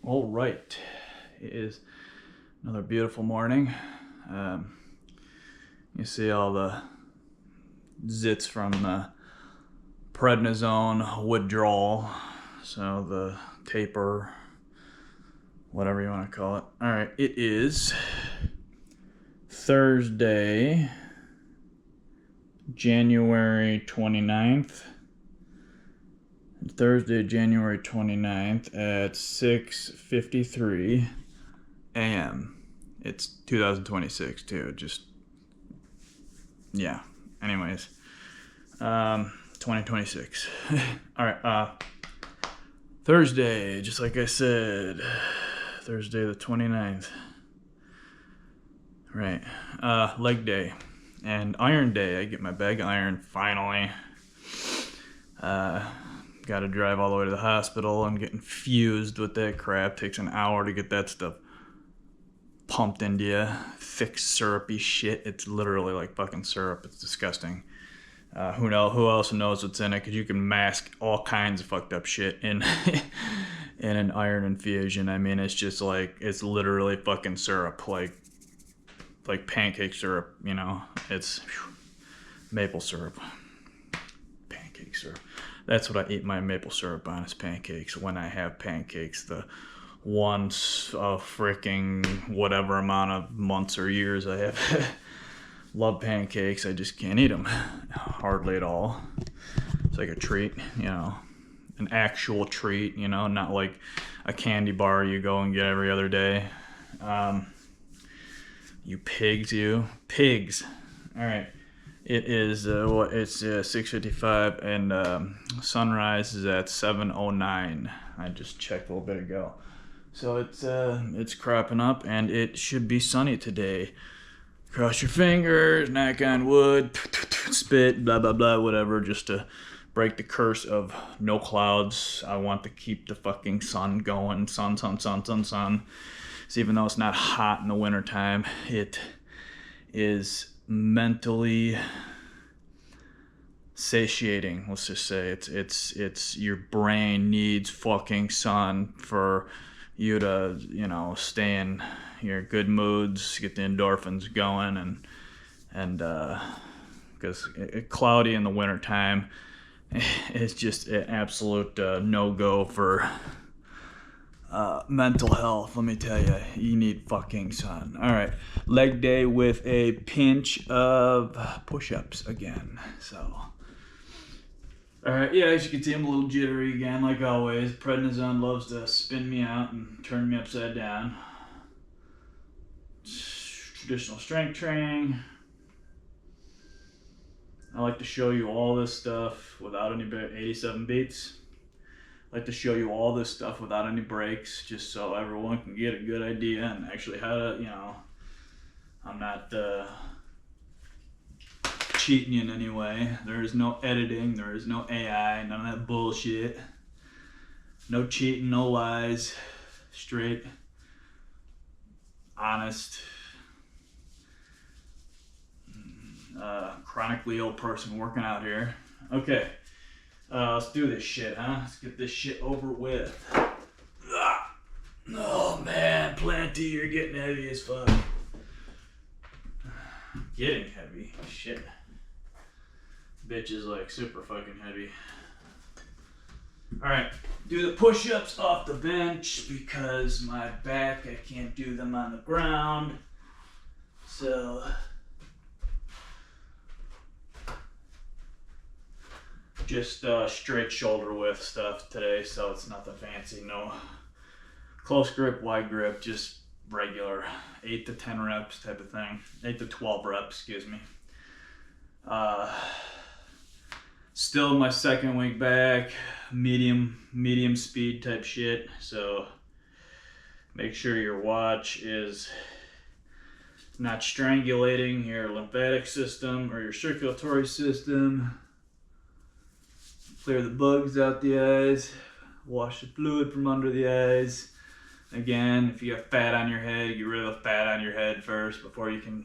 All right, it is another beautiful morning. You see all the zits from the prednisone withdrawal, so the taper, whatever you want to call it. All right, it is Thursday, January 29th. Thursday, January 29th at 6:53 a.m. It's 2026 too. Yeah. Anyways, 2026. All right. Thursday, just like I said, Thursday the 29th. Right. Leg day and iron day. I get my bag of iron finally. Got to drive all the way to the hospital. I'm getting fused with that crap. Takes an hour to get that stuff pumped into you. Thick, syrupy shit. It's literally like fucking syrup. It's disgusting. Who else knows what's in it? Because you can mask all kinds of fucked up shit in in an iron infusion. I mean, it's just like, it's literally fucking syrup. Like pancake syrup, you know. It's maple syrup. Pancake syrup. That's what I eat my maple syrup on, is pancakes. When I have pancakes, the once a freaking whatever amount of months or years I have love pancakes, I just can't eat them hardly at all. It's like a treat, you know, an actual treat, you know, not like a candy bar you go and get every other day. You pigs, you pigs. All right. It is it's 6:55 and sunrise is at 7:09. I just checked a little bit ago, so it's cropping up and it should be sunny today. Cross your fingers, knock on wood, spit, blah blah blah, whatever, just to break the curse of no clouds. I want to keep the fucking sun going, sun. So even though it's not hot in the wintertime, it is mentally satiating. Let's just say it's your brain needs fucking sun for you to, you know, stay in your good moods, get the endorphins going, and because cloudy in the wintertime is just an absolute no-go for mental health. Let me tell you, you need fucking sun. All right, leg day with a pinch of push-ups again. So, all right, yeah, as you can see, I'm a little jittery again, like always. Prednisone loves to spin me out and turn me upside down. Traditional strength training. I like to show you all this stuff without any 87 beats. I like to show you all this stuff without any breaks, just so everyone can get a good idea and actually how to, you know, I'm not cheating you in any way. There is no editing, there is no AI, none of that bullshit. No cheating, no lies, straight, honest, chronically ill person working out here. Okay. Let's do this shit, huh? Let's get this shit over with. Oh man, Planty, you're getting heavy as fuck. Getting heavy? Shit. Bitch is like super fucking heavy. Alright, do the push-ups off the bench because my back, I can't do them on the ground. So just straight shoulder width stuff today, so it's nothing fancy. No close grip, wide grip, just regular 8 to 10 reps type of thing. 8 to 12 reps, excuse me. Still my second week back, medium speed type shit, so make sure your watch is not strangulating your lymphatic system or your circulatory system. Clear the bugs out the eyes, wash the fluid from under the eyes. Again, if you got fat on your head, get rid of the fat on your head first before you can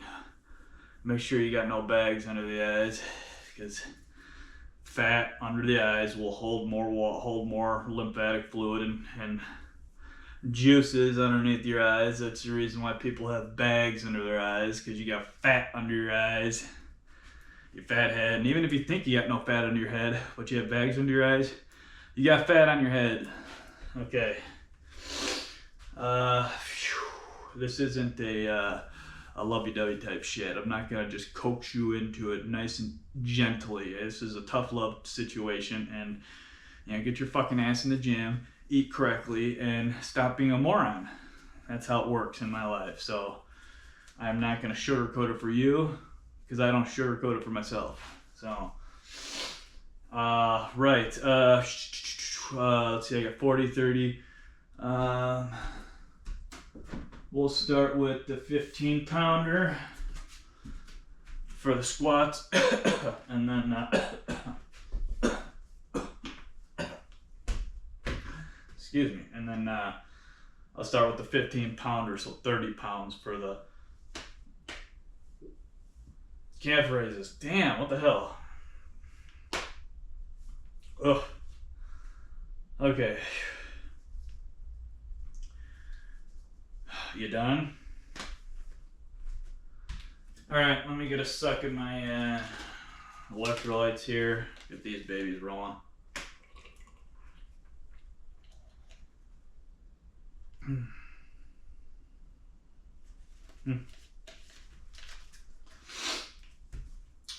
make sure you got no bags under the eyes, because fat under the eyes will hold more lymphatic fluid and juices underneath your eyes. That's the reason why people have bags under their eyes, because you got fat under your eyes. Your fat head. And even if you think you got no fat under your head, but you have bags under your eyes, you got fat on your head. Okay. This isn't a lovey-dovey type shit. I'm not gonna just coax you into it nice and gently. This is a tough love situation, and get your fucking ass in the gym, eat correctly, and stop being a moron. That's how it works in my life. So I'm not gonna sugarcoat it for you, because I don't sugarcoat it for myself. So, right. Let's see, I got 40, 30. We'll start with the 15 pounder for the squats. And then, excuse me. And then I'll start with the 15 pounder, so 30 pounds for the calf raises. Damn, what the hell? Ugh. Okay. You done? Alright, let me get a suck of my electrolytes here. Get these babies rolling.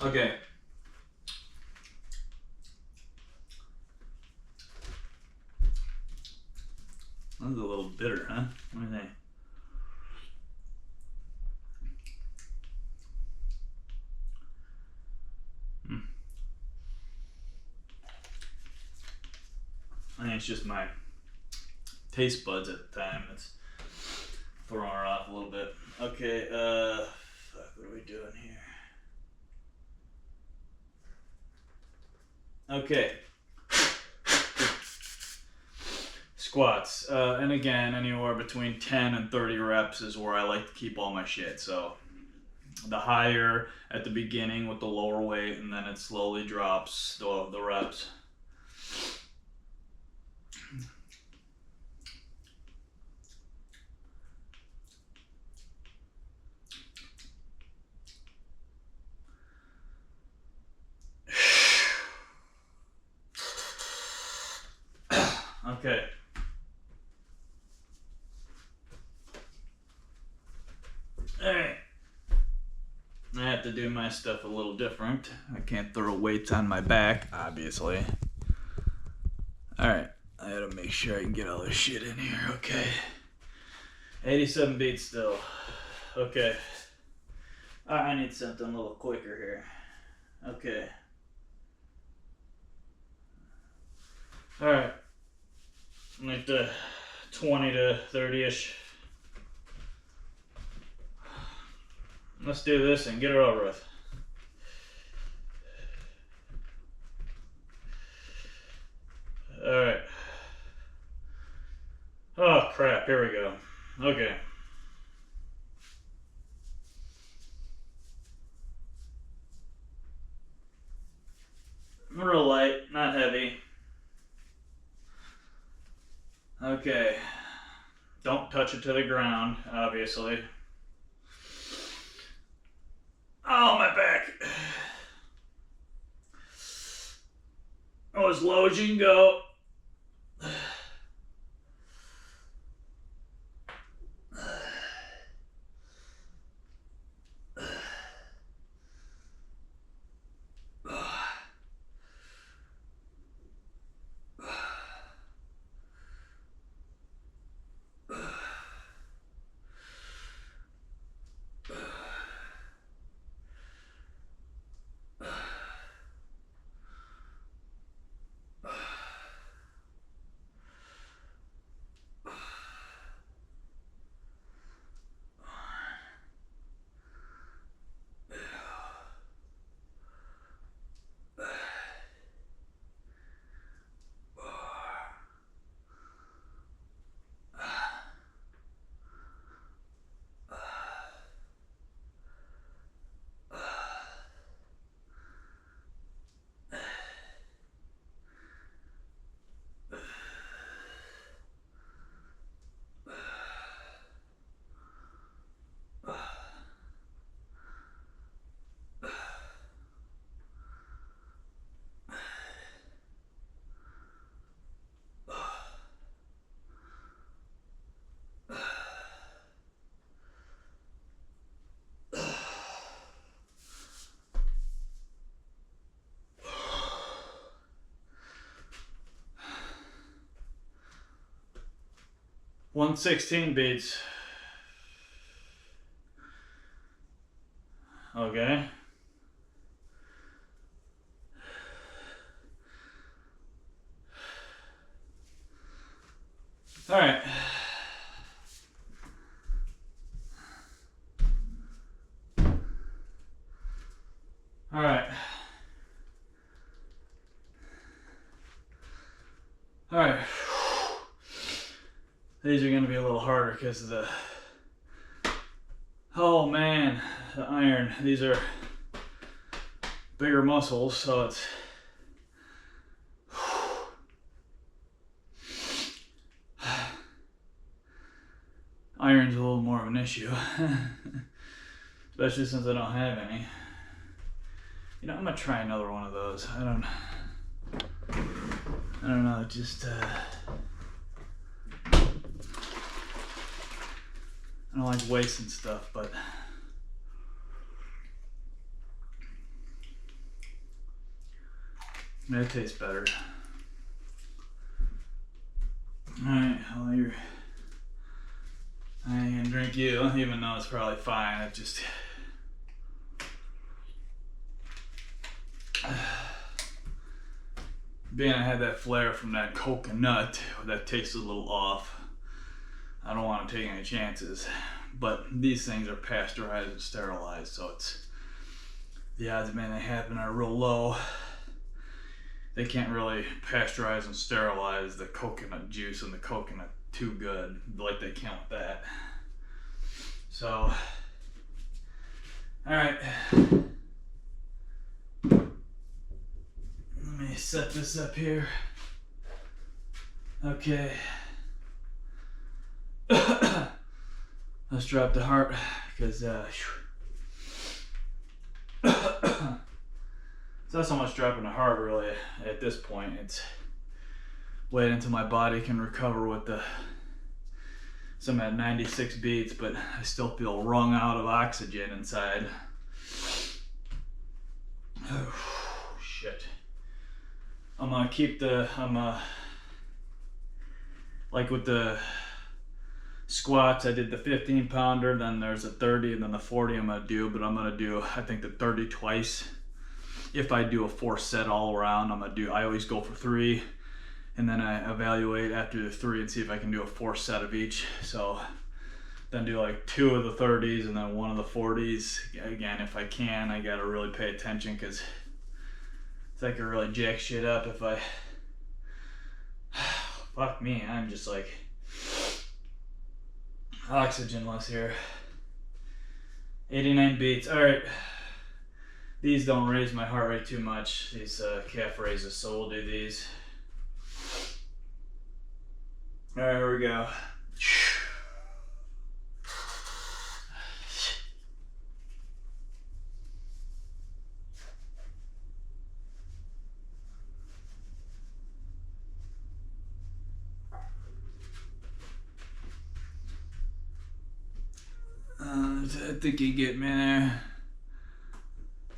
Okay. That was a little bitter, huh? What do you think? I think it's just my taste buds at the time that's throwing her off a little bit. Okay, fuck, what are we doing here? Okay. Squats. And again, anywhere between 10 and 30 reps is where I like to keep all my shit. So the higher at the beginning with the lower weight, and then it slowly drops the reps. Okay. Alright. I have to do my stuff a little different. I can't throw weights on my back, obviously. Alright. I gotta make sure I can get all this shit in here. Okay. 87 beats still. Okay. I need something a little quicker here. Okay. Alright. Like the 20 to 30-ish. Let's do this and get it over with. Alright. Oh crap, here we go. Okay. Real light, not heavy. Okay. Don't touch it to the ground, obviously. Oh, my back. Oh, as low as you can go. 116 beats. Okay. All right. All right. All right. These are going to be a little harder because of the... Oh man, the iron. These are bigger muscles, so it's... Iron's a little more of an issue. Especially since I don't have any. You know, I'm gonna try another one of those. I don't know, just I don't like wasting stuff, but it tastes better. Alright, well, I ain't gonna drink you, even though it's probably fine. It just... Being I had that flair from that coconut, that tastes a little off. I don't want to take any chances. But these things are pasteurized and sterilized, so it's... The odds, man, they happen are real low. They can't really pasteurize and sterilize the coconut juice and the coconut too good, like they can with that. So, alright. Let me set this up here. Okay. Let's drop the heart, because it's not so much dropping the heart really at this point. It's waiting until my body can recover with the... So I'm at 96 beats, but I still feel wrung out of oxygen inside. Oh, shit. I'm gonna keep the... like with the squats, I did the 15 pounder, then there's a 30, and then the 40 I'm gonna do, but I'm gonna do, I think, the 30 twice. If I do a 4 set all around, I always go for 3, and then I evaluate after the 3 and see if I can do a 4 set of each. So then do like 2 of the 30s and then 1 of the 40s. Again, if I can, I gotta really pay attention, because I could really jack shit up if I... Fuck me, I'm just like oxygenless here. 89 beats. All right. These don't raise my heart rate too much. These calf raises, so we'll do these. All right, here we go. I think you get me there.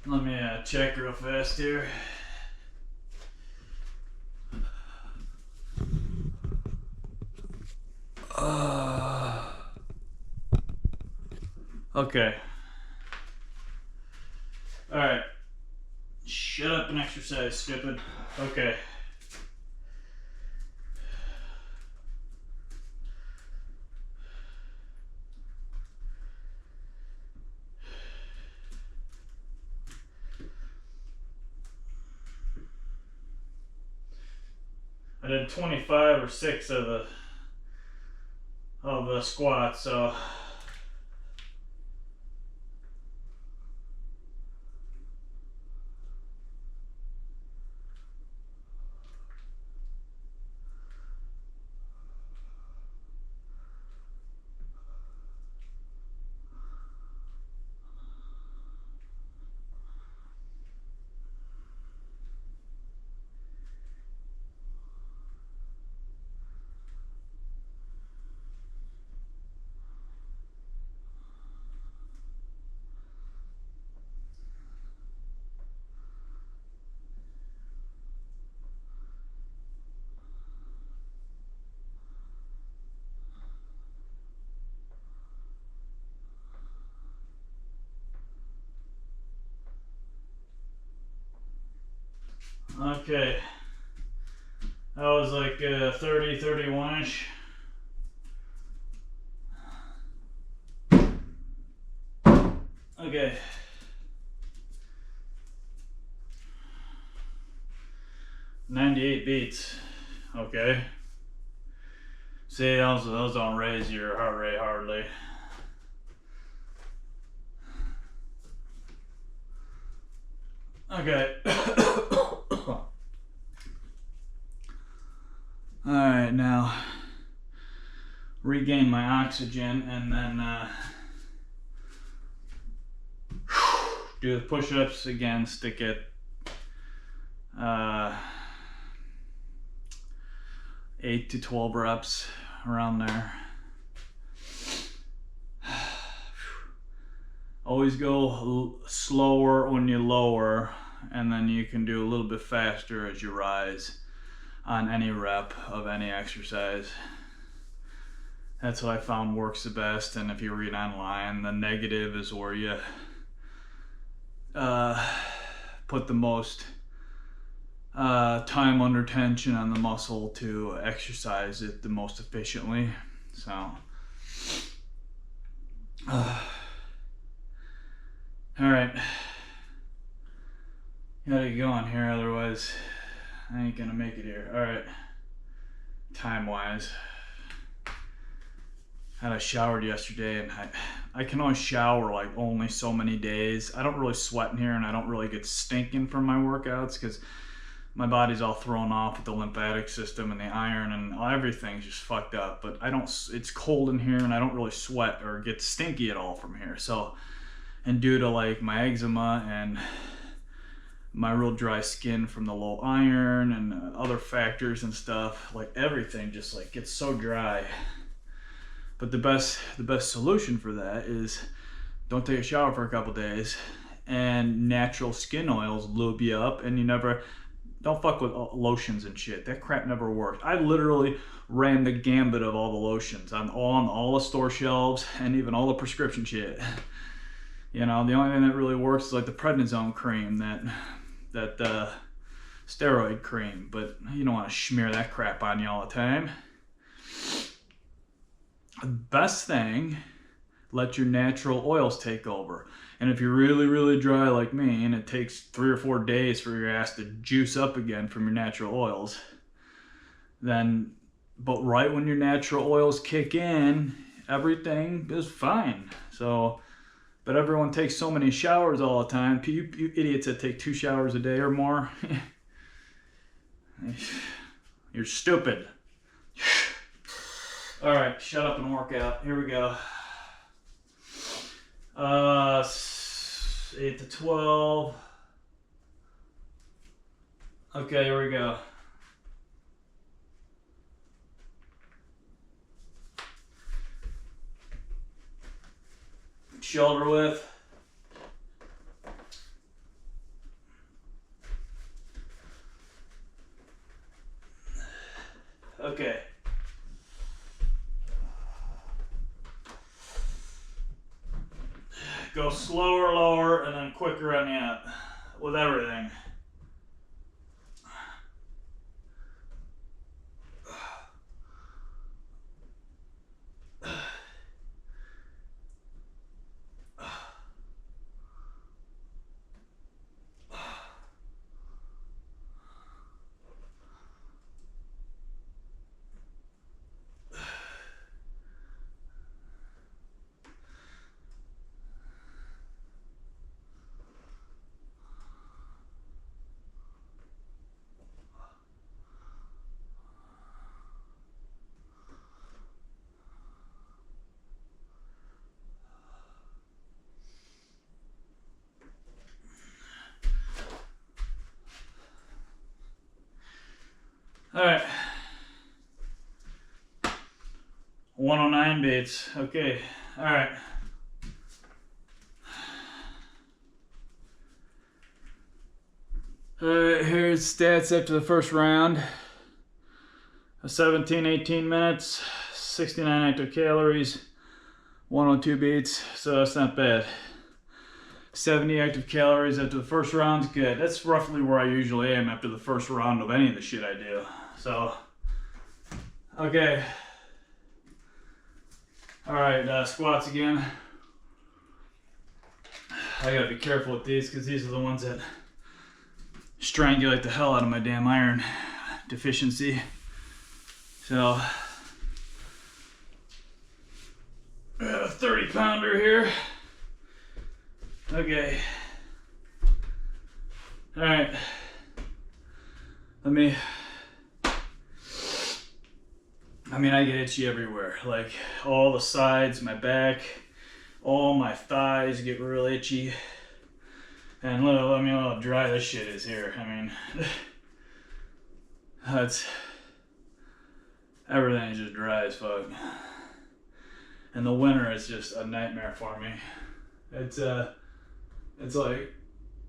Let me check real fast here. Okay. Alright. Shut up and exercise, stupid. Okay. I did 25 or 6 of the squats, so Okay. That was like 30, 31-ish. Okay. $98 beats. Okay. See, those don't raise your heart rate hardly. Okay. Alright, now regain my oxygen and then do the push-ups again, stick it 8 to 12 reps around there. Always go slower when you lower, and then you can do a little bit faster as you rise on any rep of any exercise. That's what I found works the best. And if you read online, the negative is where you put the most time under tension on the muscle to exercise it the most efficiently. So alright, gotta get going here, otherwise I ain't gonna make it here. Alright, time wise, I showered yesterday, and I can only shower like only so many days. I don't really sweat in here, and I don't really get stinking from my workouts because my body's all thrown off with the lymphatic system and the iron, and everything's just fucked up. But it's cold in here, and I don't really sweat or get stinky at all from here. So, and due to like my eczema and my real dry skin from the low iron and other factors and stuff, like everything just like gets so dry. But the best solution for that is don't take a shower for a couple days, and natural skin oils lube you up, and don't fuck with lotions and shit. That crap never works. I literally ran the gambit of all the lotions on all the store shelves and even all the prescription shit. You know, the only thing that really works is like the prednisone cream, that steroid cream, but you don't want to smear that crap on you all the time. Best thing, let your natural oils take over. And if you're really, really dry like me, and it takes 3 or 4 days for your ass to juice up again from your natural oils, but right when your natural oils kick in, everything is fine. So, but everyone takes so many showers all the time. You idiots that take 2 showers a day or more, you're stupid. All right, shut up and work out. Here we go. 8 to 12. Okay, here we go. Shoulder width. Okay. Go slower, lower, and then quicker on the up with everything. All right. 109 beats. Okay. All right. All right, here's stats after the first round. 18 minutes, 69 active calories, 102 beats, so that's not bad. 70 active calories after the first round's good. That's roughly where I usually am after the first round of any of the shit I do. So, okay. Alright, squats again. I gotta be careful with these because these are the ones that strangulate the hell out of my damn iron deficiency. So, I got a 30-pounder here. Okay. Alright. I get itchy everywhere. Like, all the sides, my back, all my thighs get real itchy. And let me know how dry this shit is here. I mean, everything is just dry as fuck. And the winter is just a nightmare for me. It's like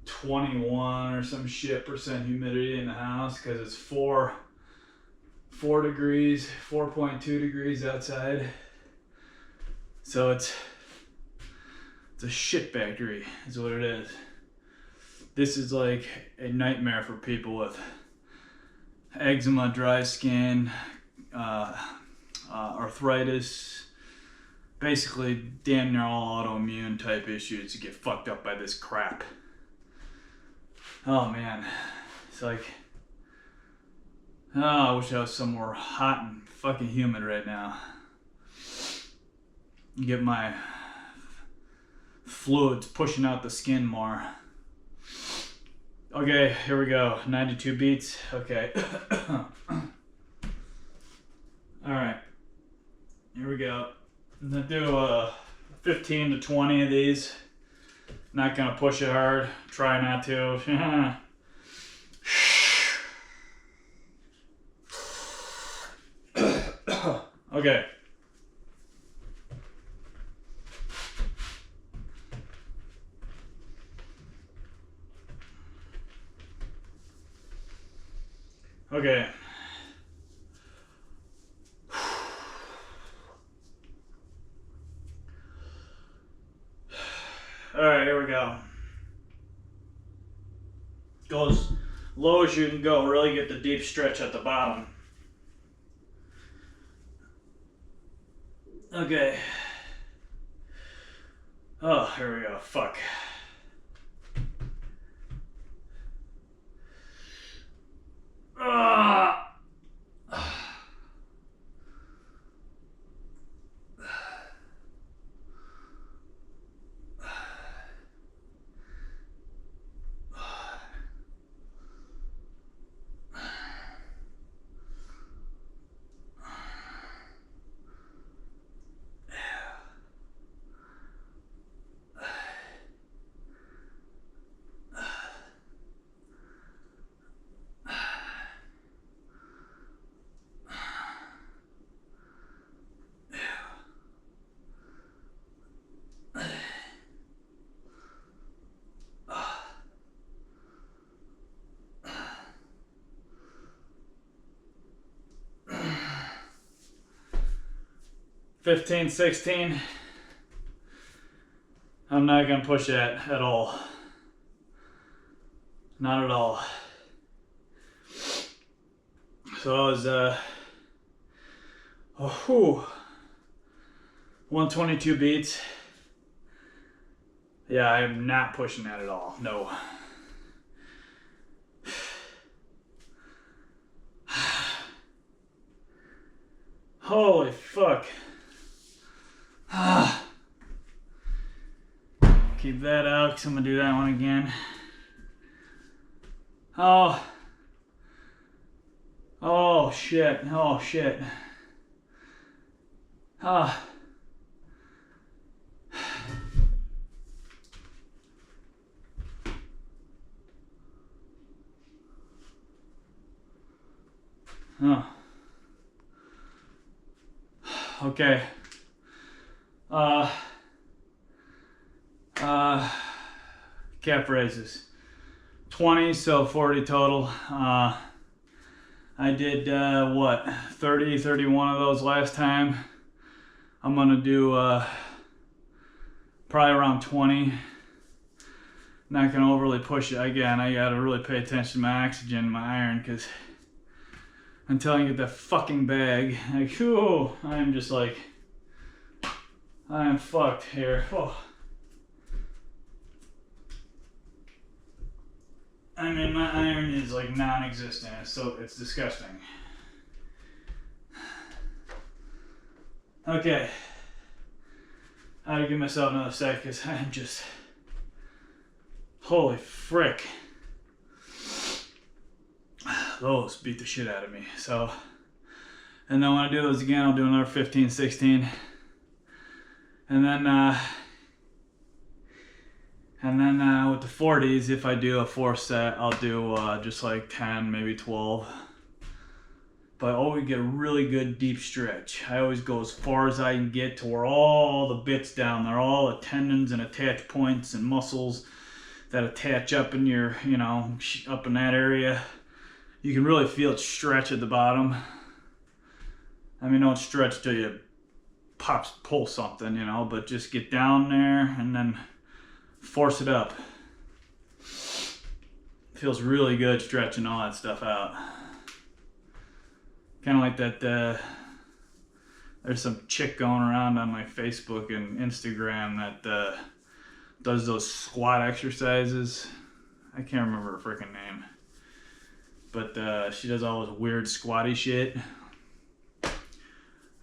21 or some shit % humidity in the house because it's 4 degrees, 4.2 degrees outside. So it's a shit factory is what it is. This is like a nightmare for people with eczema, dry skin, arthritis, basically damn near all autoimmune type issues to get fucked up by this crap. Oh man, it's like, oh, I wish I was somewhere hot and fucking humid right now. Get my fluids pushing out the skin more. Okay, here we go. 92 beats. Okay. Alright. Here we go. I'm gonna do 15 to 20 of these. Not gonna push it hard. Try not to. Okay. Okay. Alright, here we go. Go as low as you can go. Really get the deep stretch at the bottom. Okay. Oh, here we go. Fuck. $15, $16. I'm not gonna push that at all. Not at all. So I was 122 beats. Yeah, I am not pushing that at all. No. Holy fuck. Keep that out because I'm gonna do that one again. Oh shit. Oh shit. Ah. Oh. Okay. Calf raises. 20, so 40 total. I did, 30, 31 of those last time. I'm gonna do, probably around 20. not gonna overly push it. Again, I gotta really pay attention to my oxygen, my iron, because until I get that fucking bag, like, whew, I'm just like, I'm fucked here. Oh. I mean, my iron is like non-existent. It's disgusting. Okay. I gotta give myself another sec because I'm just, holy frick. Those beat the shit out of me. So, and then when I do those again, I'll do another 15, 16. And then with the 40s, if I do a 4 set, I'll do just like 10, maybe 12. But I always get a really good deep stretch. I always go as far as I can get to where all the bits down there, all the tendons and attach points and muscles that attach up in your, you know, up in that area. You can really feel it stretch at the bottom. I mean, don't stretch till you pull something, you know, but just get down there and then force it up. Feels really good stretching all that stuff out. Kind of like that, there's some chick going around on my Facebook and Instagram that does those squat exercises. I can't remember her freaking name. But she does all this weird squatty shit.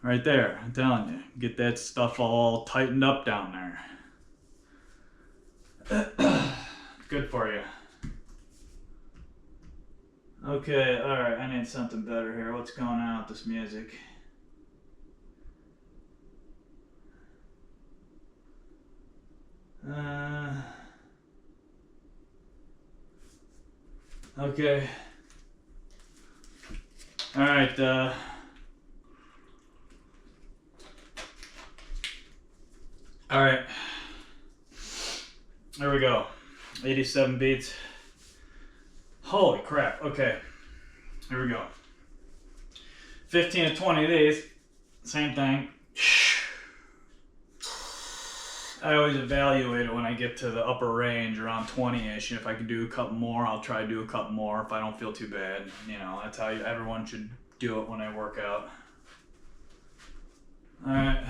Right there, I'm telling you. Get that stuff all tightened up down there. Good for you. Okay, alright, I need something better here. What's going on with this music? Okay. Alright, alright. There we go. 87 beats. Holy crap. Okay. Here we go. 15 to 20 of these. Same thing. I always evaluate it when I get to the upper range around 20-ish. If I can do a couple more, I'll try to do a couple more if I don't feel too bad. You know, that's how everyone should do it when they work out. Alright.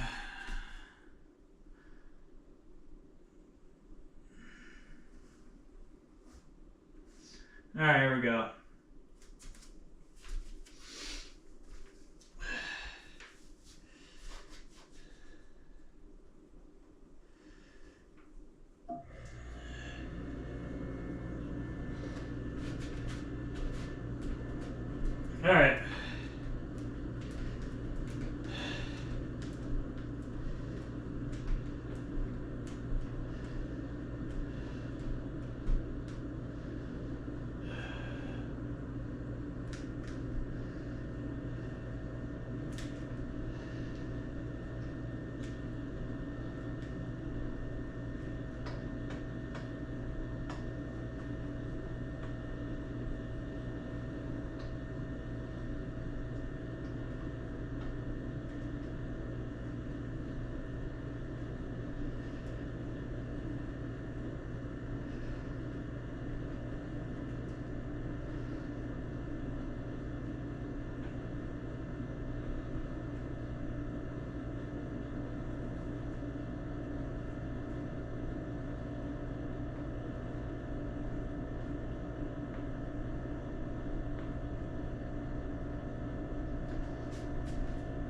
Alright, here we go. Alright.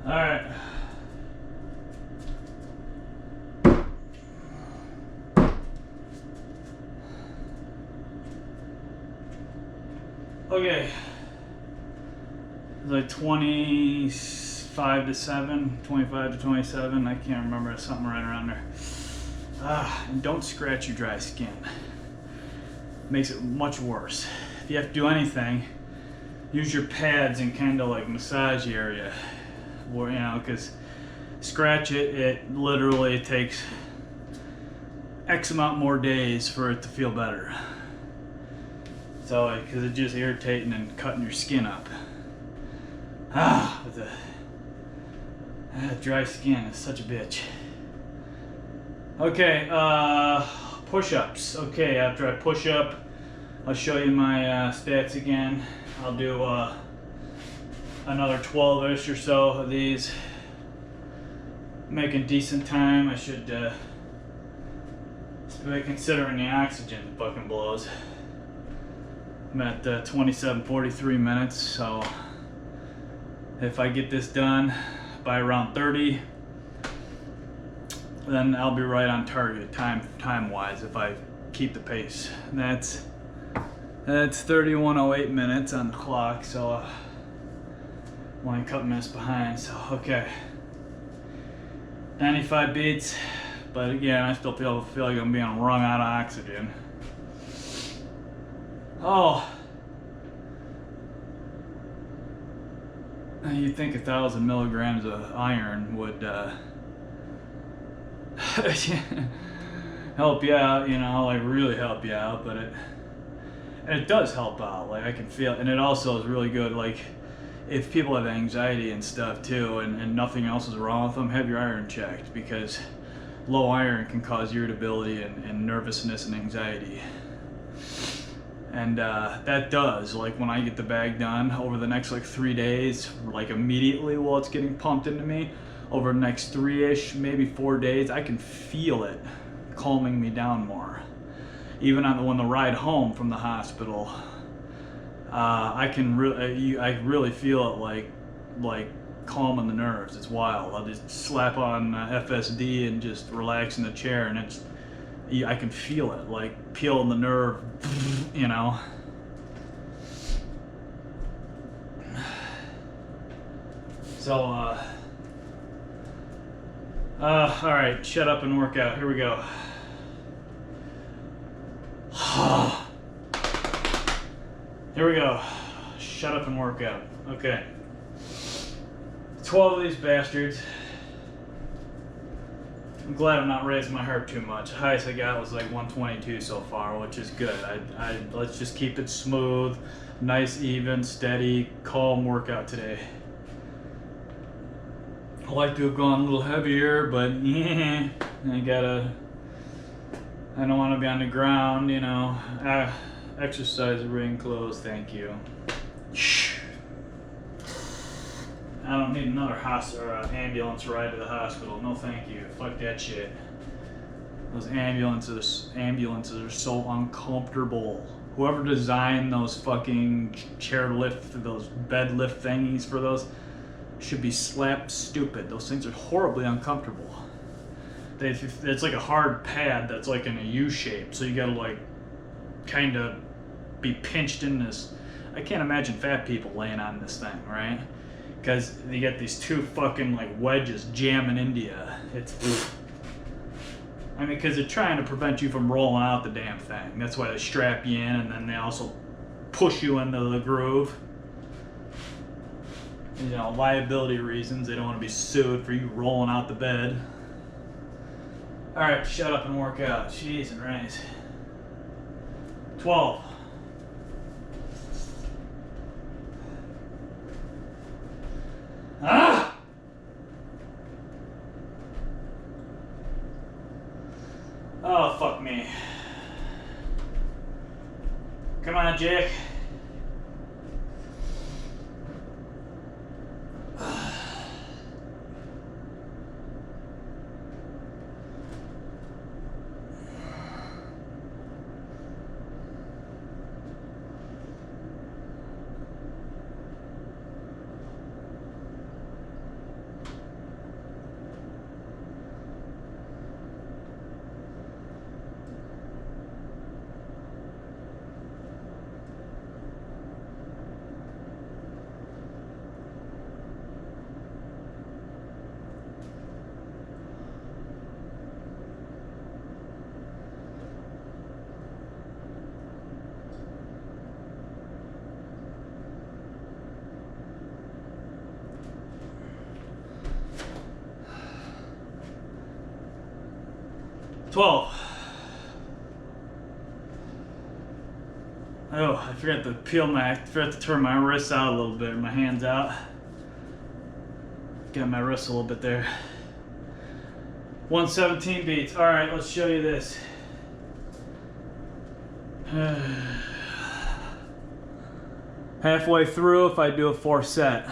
Alright. Okay. It's like 25 to 7, 25 to 27. I can't remember. Something right around there. And don't scratch your dry skin. Makes it much worse. If you have to do anything, use your pads and kind of like massage the area. Or, you know, because scratch it, it literally takes X amount more days for it to feel better. So, like, because it's just irritating and cutting your skin up. With the dry skin is such a bitch. Okay, Push-ups. Okay, after I push up, I'll show you my stats again. I'll do another 12-ish or so of these. Making decent time. I should be considering the oxygen fucking blows. I'm at 27:43 minutes, so if I get this done by around 30, then I'll be right on target time-wise if I keep the pace. And that's 31:08 minutes on the clock, so only a couple minutes behind. So okay, 95 beats, but again, I still feel like I'm being wrung out of oxygen. Oh, you'd think 1,000 milligrams of iron would help you out, you know, like really help you out, but it does help out. Like I can feel, and it also is really good. Like if people have anxiety and stuff too, and nothing else is wrong with them, have your iron checked, because low iron can cause irritability and nervousness and anxiety. And that does, like when I get the bag done over the next like 3 days, like immediately while it's getting pumped into me, over the next 3-ish, maybe 4 days, I can feel it calming me down more. Even on the ride home from the hospital, I really feel it like calming the nerves. It's wild. I'll just slap on FSD and just relax in the chair, and I can feel it, like peeling the nerve, you know. So, all right, shut up and work out. Here we go. Here we go. Shut up and work out. Okay. 12 of these bastards. I'm glad I'm not raising my heart too much. The highest I got was like 122 so far, which is good. Let's just keep it smooth, nice, even, steady, calm workout today. I like to have gone a little heavier, but yeah, I don't want to be on the ground, you know. Exercise ring closed, thank you. I don't need another ambulance ride to the hospital. No, thank you. Fuck that shit. Those ambulances are so uncomfortable. Whoever designed those fucking those bed lift thingies for those should be slapped stupid. Those things are horribly uncomfortable. It's like a hard pad that's like in a U shape, so you gotta like kind of be pinched in this. I can't imagine fat people laying on this thing, right? Because you get these two fucking like wedges jamming into you. I mean, because they're trying to prevent you from rolling out the damn thing. That's why they strap you in, and then they also push you into the groove. You know, liability reasons. They don't want to be sued for you rolling out the bed. All right, shut up and work out. Jeez and right. 12. Ah! Oh, fuck me. Come on, Jake. Oh, I forgot to turn my wrists out a little bit, my hands out. Got my wrists a little bit there. 117 beats. All right, let's show you this. Halfway through, if I do a 4-set,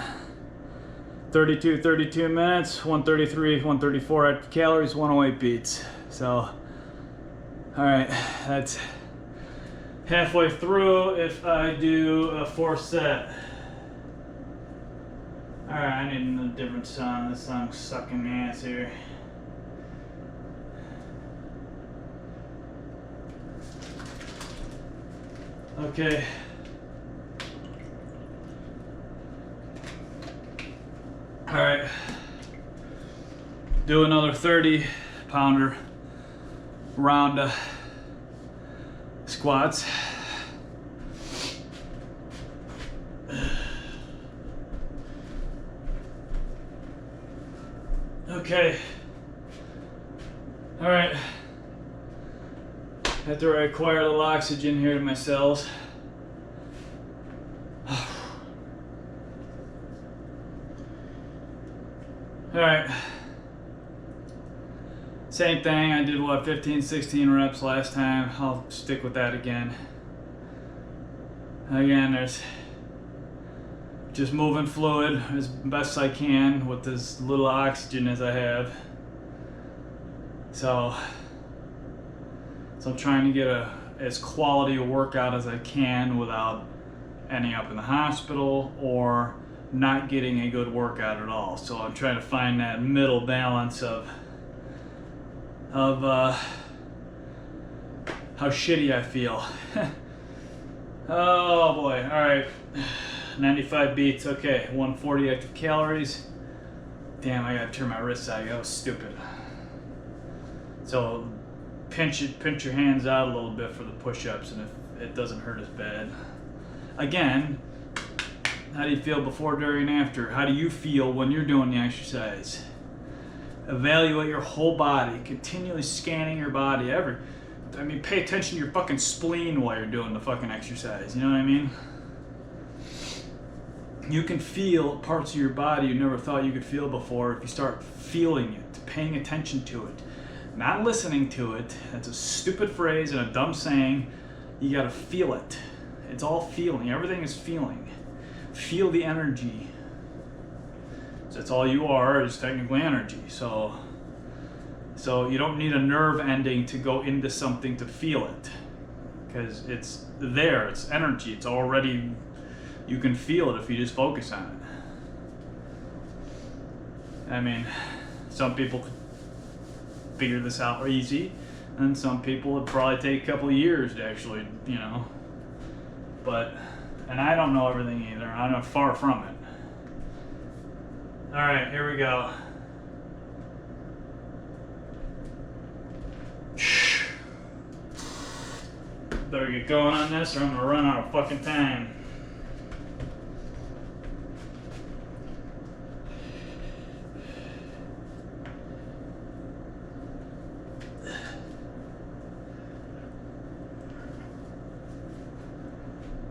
32 minutes, 133, 134 active calories, 108 beats. So, all right, that's halfway through if I do a 4-set. All right, I need a different song. This song's sucking my ass here. Okay. All right. Do another 30-pounder round of squats. Okay. All right. After I acquire a little oxygen here to my cells. Alright. Same thing, I did what, 15, 16 reps last time. I'll stick with that again. Again, there's just moving fluid as best I can with as little oxygen as I have. So I'm trying to get as quality a workout as I can without ending up in the hospital or not getting a good workout at all. So I'm trying to find that middle balance of how shitty I feel. Oh boy, all right. 95 beats, okay. 140 active calories. Damn, I gotta turn my wrists out. That was stupid. So pinch your hands out a little bit for the push-ups, and if it doesn't hurt as bad. Again, how do you feel before, during, and after? How do you feel when you're doing the exercise? Evaluate your whole body, continually scanning your body. Pay attention to your fucking spleen while you're doing the fucking exercise. You know what I mean? You can feel parts of your body you never thought you could feel before if you start feeling it, paying attention to it. Not listening to it. That's a stupid phrase and a dumb saying. You gotta feel it. It's all feeling. Everything is feeling. Feel the energy. So that's all you are, is technically energy. So you don't need a nerve ending to go into something to feel it. Because it's there, it's energy. It's already, you can feel it if you just focus on it. I mean, some people could figure this out easy, and some people would probably take a couple of years to actually, and I don't know everything either. I'm far from it. All right, here we go. Better get going on this or I'm gonna run out of fucking time.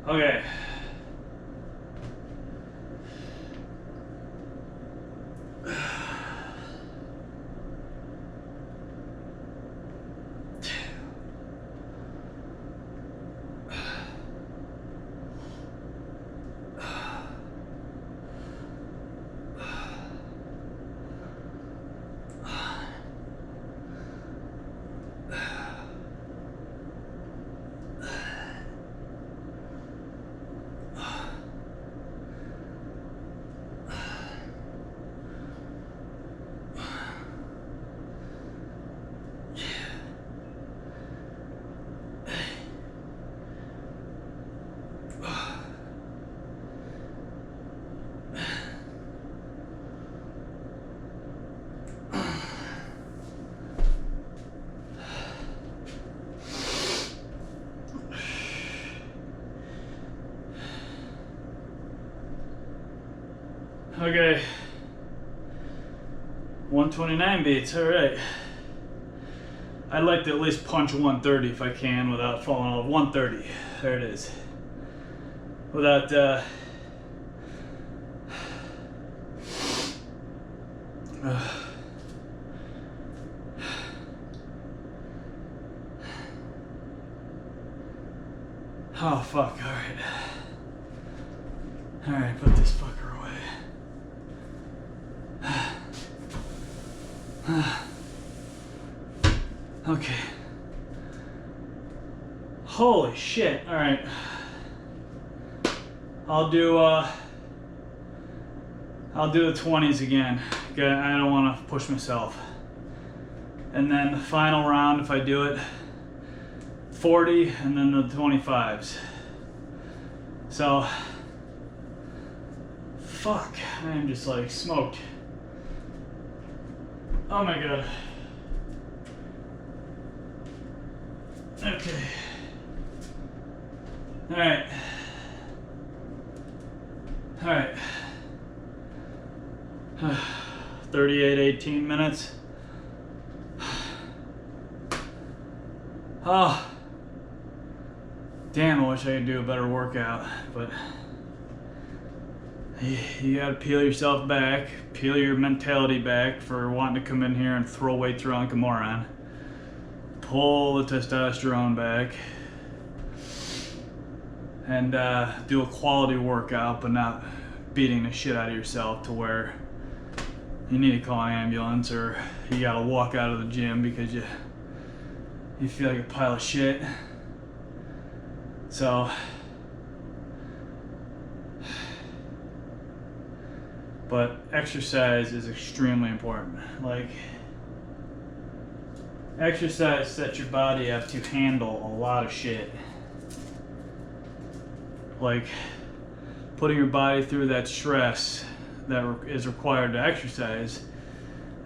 Okay. Okay, 129 beats, all right. I'd like to at least punch 130 if I can without falling off. 130, there it is. Without, Oh, fuck. Alright. Alright, put this fucker away. Okay. Holy shit. Alright. I'll do the 20s again. I don't want to push myself. And then the final round, if I do it, 40 and then the 25s. So, fuck, I am just like smoked. Oh my god. Okay. Alright. Alright. 38, 18 minutes. Oh. Damn, I wish I could do a better workout, but you gotta peel yourself back, peel your mentality back for wanting to come in here and throw weights around like a moron. Pull the testosterone back and do a quality workout, but not beating the shit out of yourself to where you need to call an ambulance or you gotta walk out of the gym because you feel like a pile of shit. So, but exercise is extremely important. Like, exercise sets your body up to handle a lot of shit. Like, putting your body through that stress that is required to exercise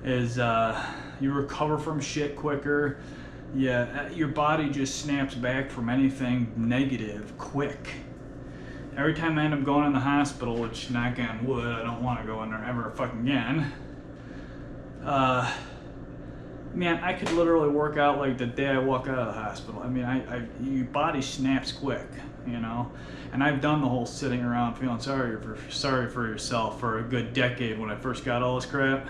is you recover from shit quicker. Yeah, your body just snaps back from anything negative quick. Every time I end up going in the hospital, which knock on wood, I don't want to go in there ever fucking again. Man, I could literally work out like the day I walk out of the hospital. I mean, your body snaps quick, you know. And I've done the whole sitting around feeling sorry for yourself for a good decade when I first got all this crap.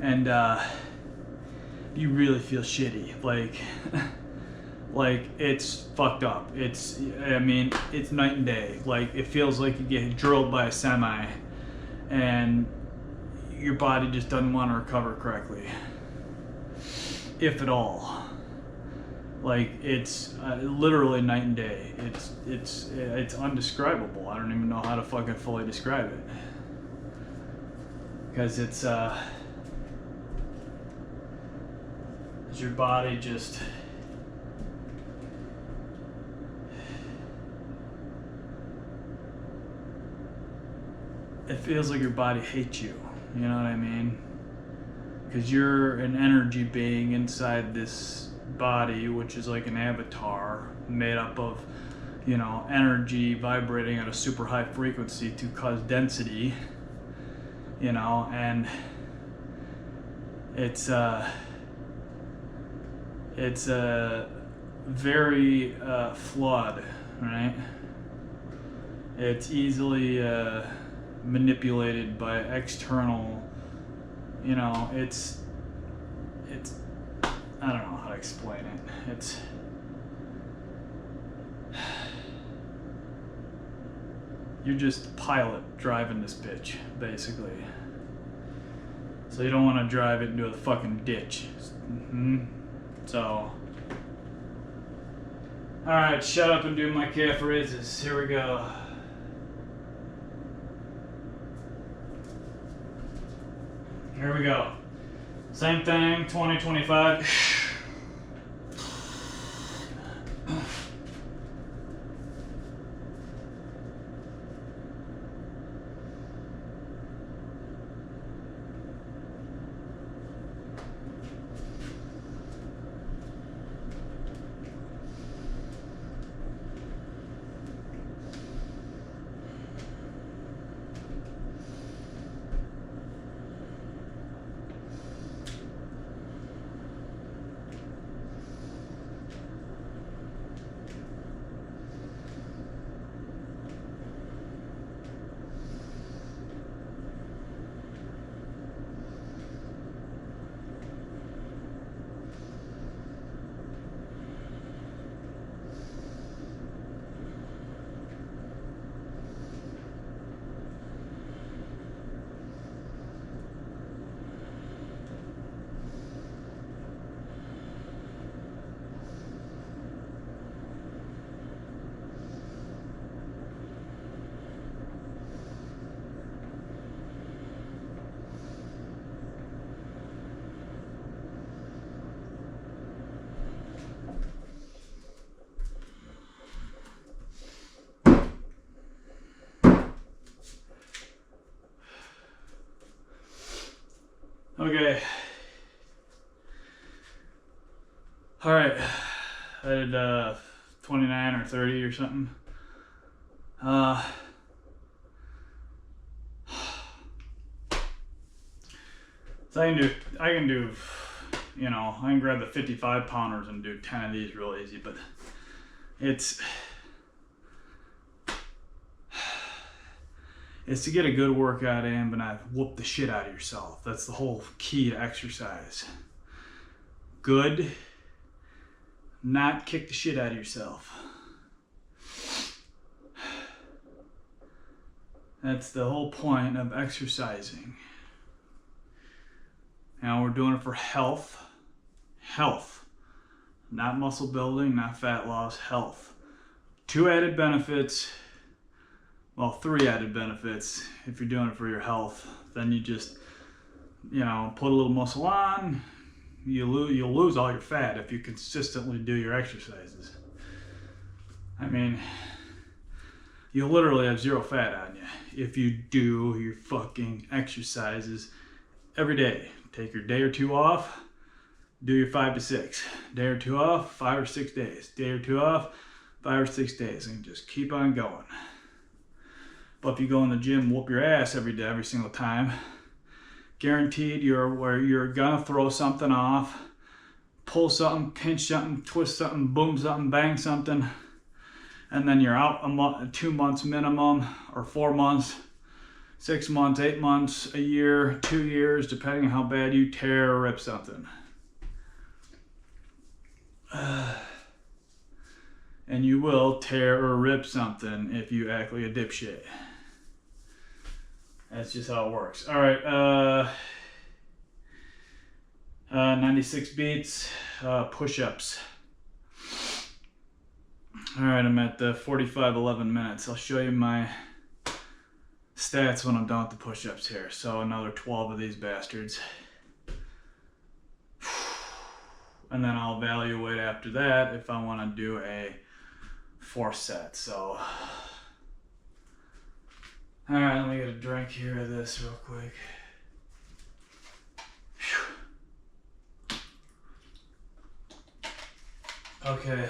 And you really feel shitty. Like it's fucked up. It's night and day. Like, it feels like you get drilled by a semi and your body just doesn't want to recover correctly, if at all. Like, it's literally night and day. It's undescribable. I don't even know how to fucking fully describe it, because it's your body just it feels like your body hates you. You know what I mean? Because you're an energy being inside this body, which is like an avatar made up of, you know, energy vibrating at a super high frequency to cause density, you know, and it's very flawed, right? It's easily manipulated by external, you know, it's I don't know how to explain it. It's you're just a pilot driving this bitch, basically. So you don't want to drive it into a fucking ditch. So, alright, shut up and do my calf raises. Here we go. Here we go. Same thing, 20, 25. Okay. All right. I did 29 or 30 or something. So I can do, you know, I can grab the 55 pounders and do 10 of these real easy, but it's to get a good workout in, but not whoop the shit out of yourself. That's the whole key to exercise. Good, not kick the shit out of yourself. That's the whole point of exercising. Now we're doing it for health. Health. Not muscle building, not fat loss, health. 2 added benefits. Well, 3 added benefits if you're doing it for your health. Then you just, you know, put a little muscle on. You'll lose all your fat if you consistently do your exercises. I mean, you'll literally have 0 fat on you if you do your fucking exercises every day. Take your day or 2 off, do your 5 to 6. Day or 2 off, 5 or 6 days. Day or 2 off, 5 or 6 days, and just keep on going. But if you go in the gym, whoop your ass every day, every single time, guaranteed you're gonna throw something off, pull something, pinch something, twist something, boom something, bang something, and then you're out 2 months minimum, or 4 months, 6 months, 8 months, a year, 2 years, depending on how bad you tear or rip something. And you will tear or rip something if you act like a dipshit. That's just how it works. All right, 96 beats, push-ups. All right, I'm at 11 minutes. I'll show you my stats when I'm done with the push-ups here. So another 12 of these bastards. And then I'll evaluate after that if I want to do a 4th set. So, all right, let me get a drink here of this real quick. Okay.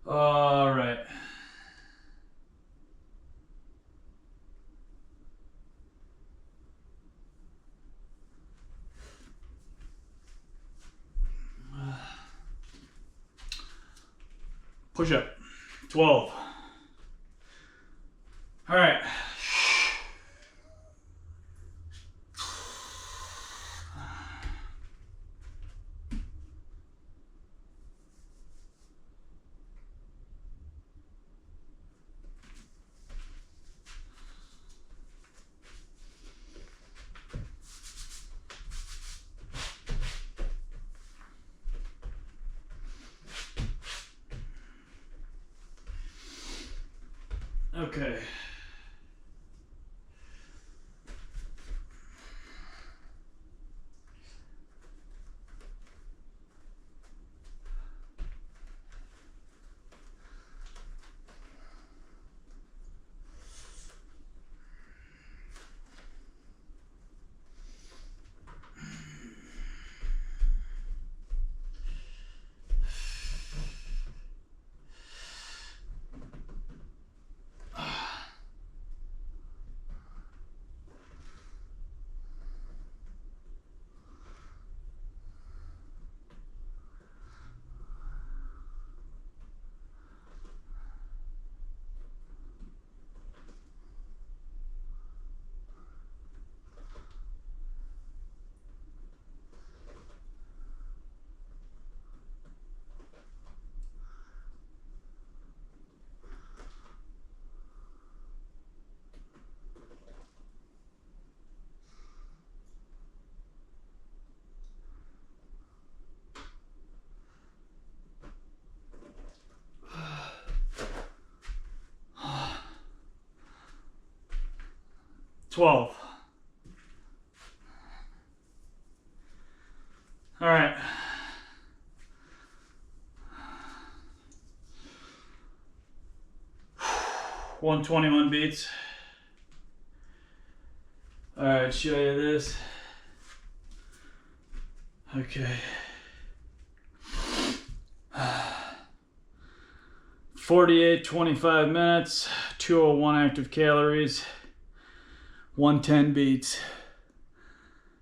All right. Push up. 12. All right. Okay. $12. All right. $121 beats. All right, show you this. Okay. 48, 25 minutes, 201 active calories, 110 beats.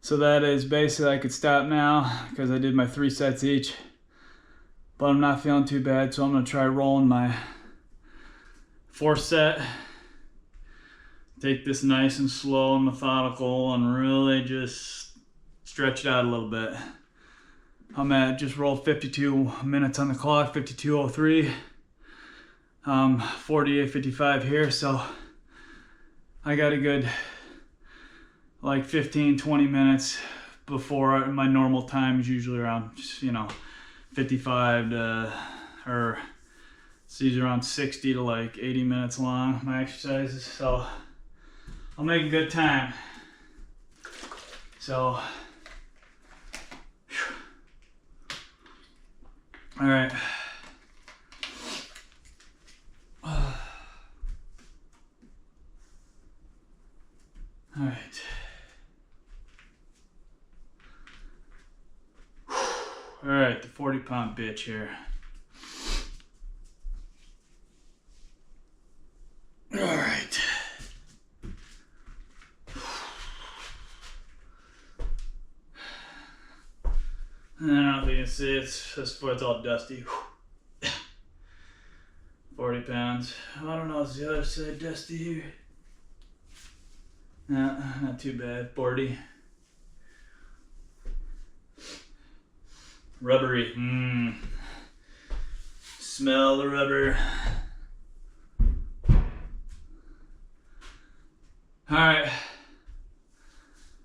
So that is basically, I could stop now because I did my 3 sets each, but I'm not feeling too bad, so I'm gonna try rolling my 4th set. Take this nice and slow and methodical and really just stretch it out a little bit. I'm at just rolled 52 minutes on the clock, 52:03. 48:55 here, so I got a good like 15-20 minutes before my normal time is usually around, 55 to, or it's usually around 60 to like 80 minutes long, my exercises, so I'll make a good time. So all right. All right. All right, the 40-pound bitch here. All right. I don't know if you can see it. It's all dusty. 40 pounds. I don't know, is the other side dusty here? No, not too bad. 40. Rubbery. Smell the rubber. All right.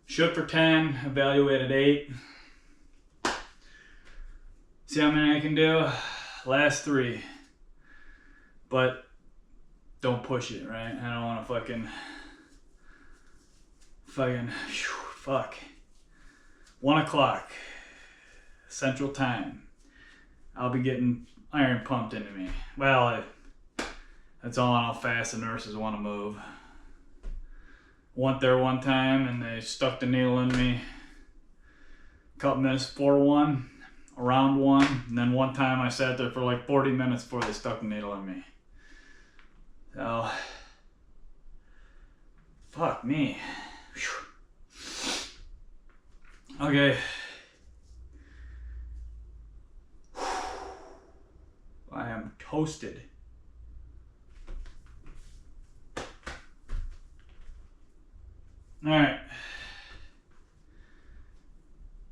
Shook for 10, evaluated 8. See how many I can do? Last 3. But don't push it, right? I don't want to fuck. 1 o'clock Central Time. I'll be getting iron pumped into me. Well, that's all on how fast the nurses want to move. Went there one time and they stuck the needle in me. A couple minutes before 1, around 1, and then one time I sat there for like 40 minutes before they stuck the needle in me. So, fuck me. Okay. I am toasted. All right.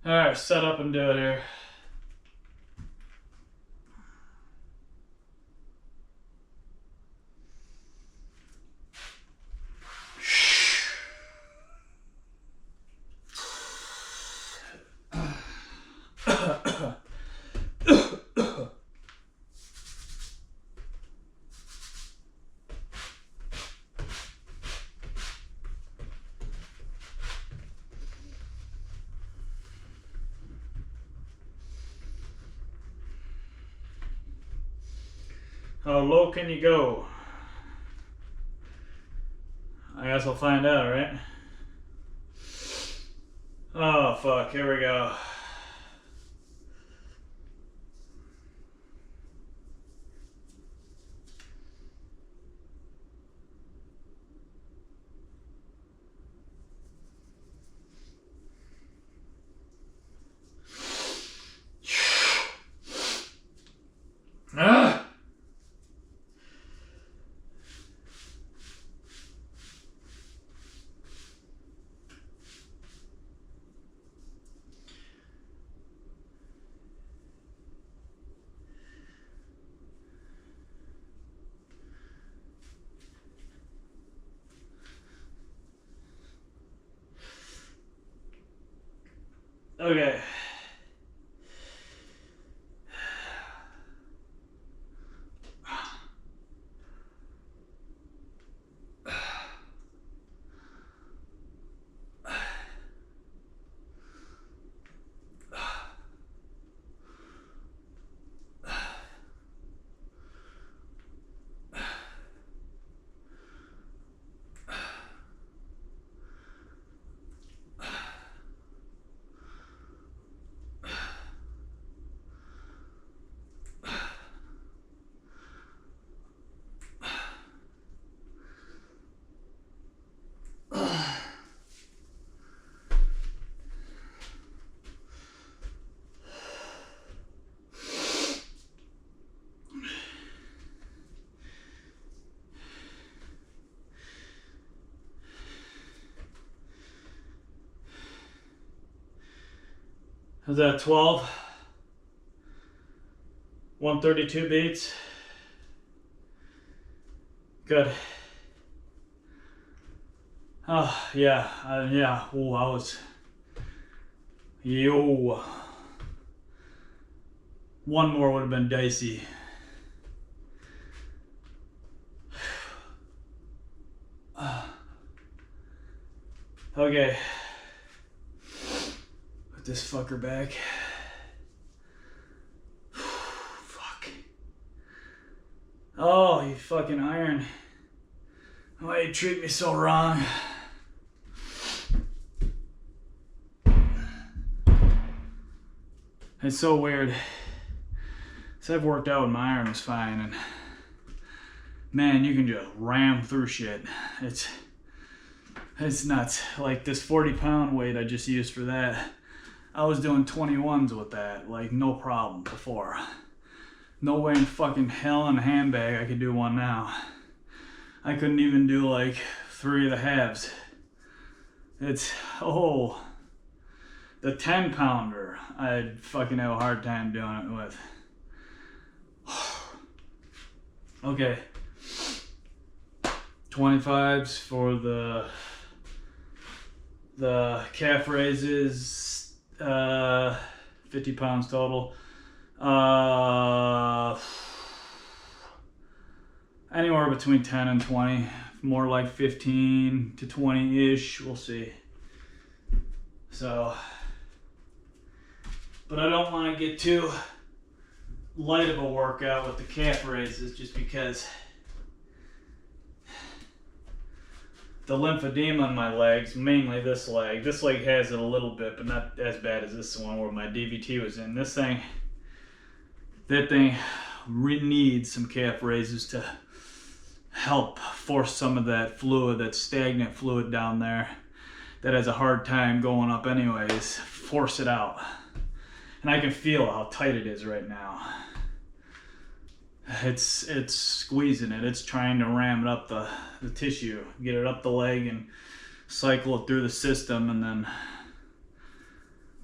All right, set up and do it here. How low can you go? I guess I'll find out, right? Oh, fuck. Here we go. Ah! Okay. Is that 12? 132 beats. Good. Oh, yeah. Yeah. Oh, I was. Yo. One more would have been dicey. Okay. Put this fucker back. Fuck. Oh, you fucking iron. Why you treat me so wrong? It's so weird. So I've worked out and my iron is fine, and man, you can just ram through shit. It's nuts. Like this 40-pound weight I just used for that, I was doing 21s with that, like no problem before. No way in fucking hell in a handbag I could do one now. I couldn't even do like 3 of the halves. It's, oh, the 10-pounder, I'd fucking have a hard time doing it with. Okay. 25s for the calf raises, 50 pounds total. Anywhere between 10 and 20, more like 15 to 20-ish, we'll see. So, but I don't want to get too light of a workout with the calf raises just because the lymphedema in my legs, mainly this leg has it a little bit, but not as bad as this one where my DVT was in. That thing needs some calf raises to help force some of that fluid, that stagnant fluid down there that has a hard time going up anyways, force it out. And I can feel how tight it is right now. It's squeezing it. It's trying to ram it up the tissue, get it up the leg and cycle it through the system, and then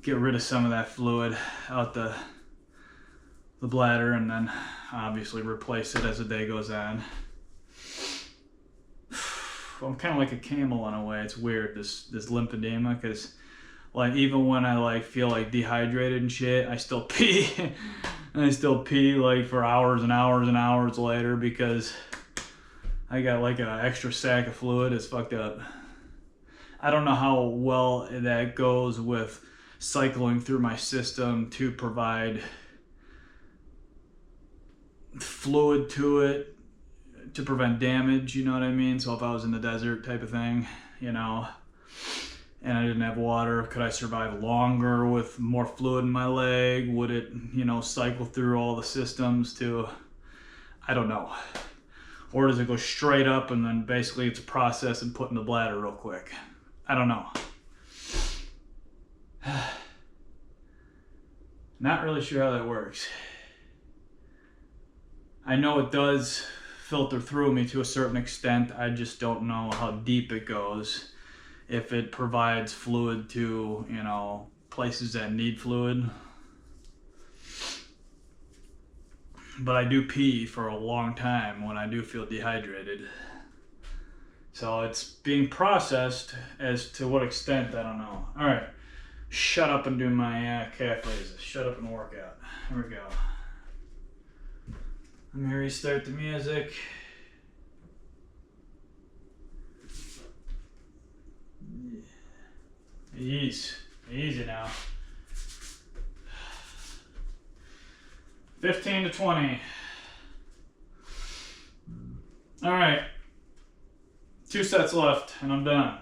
get rid of some of that fluid out the bladder, and then obviously replace it as the day goes on. I'm kind of like a camel in a way. It's weird, this lymphedema, because like even when I like feel like dehydrated and shit, I still pee. And I still pee like for hours and hours and hours later because I got like an extra sack of fluid. It's fucked up. I don't know how well that goes with cycling through my system to provide fluid to it to prevent damage, you know what I mean? So if I was in the desert type of thing, you know, and I didn't have water, could I survive longer with more fluid in my leg? Would it, you know, cycle through all the systems to, I don't know. Or does it go straight up and then basically it's a process and put in the bladder real quick? I don't know. Not really sure how that works. I know it does filter through me to a certain extent. I just don't know how deep it goes. If it provides fluid to, you know, places that need fluid. But I do pee for a long time when I do feel dehydrated. So it's being processed. As to what extent, I don't know. All right, shut up and do my calf raises. Shut up and work out. Here we go. Let me restart the music. Easy now. 15 to 20. All right. 2 sets left and I'm done.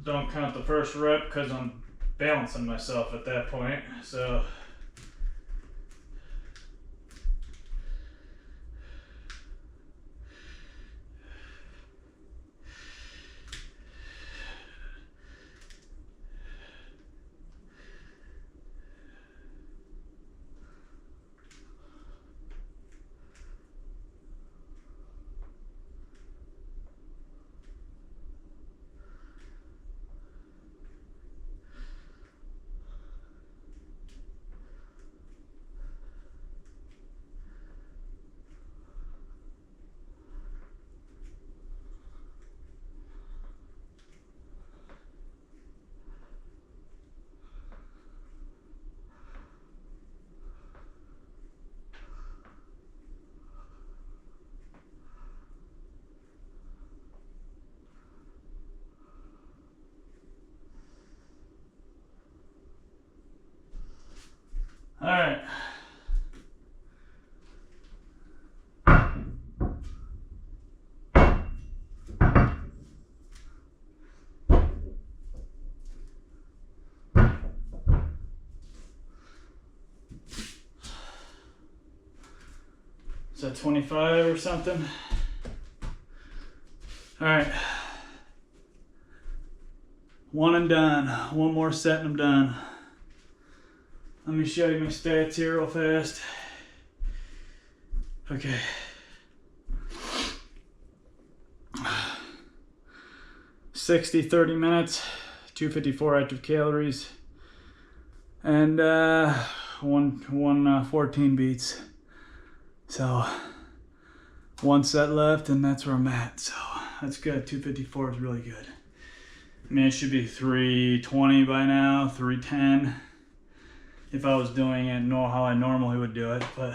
Don't count the first rep because I'm balancing myself at that point. So all right. Is that 25 or something? All right. One and done. One more set and I'm done. Let me show you my stats here real fast. Okay. 60, 30 minutes, 254 active calories, and 14 beats. So one set left, and that's where I'm at. So that's good. 254 is really good. I mean, it should be 320 by now, 310 if I was doing it how I normally would do it. But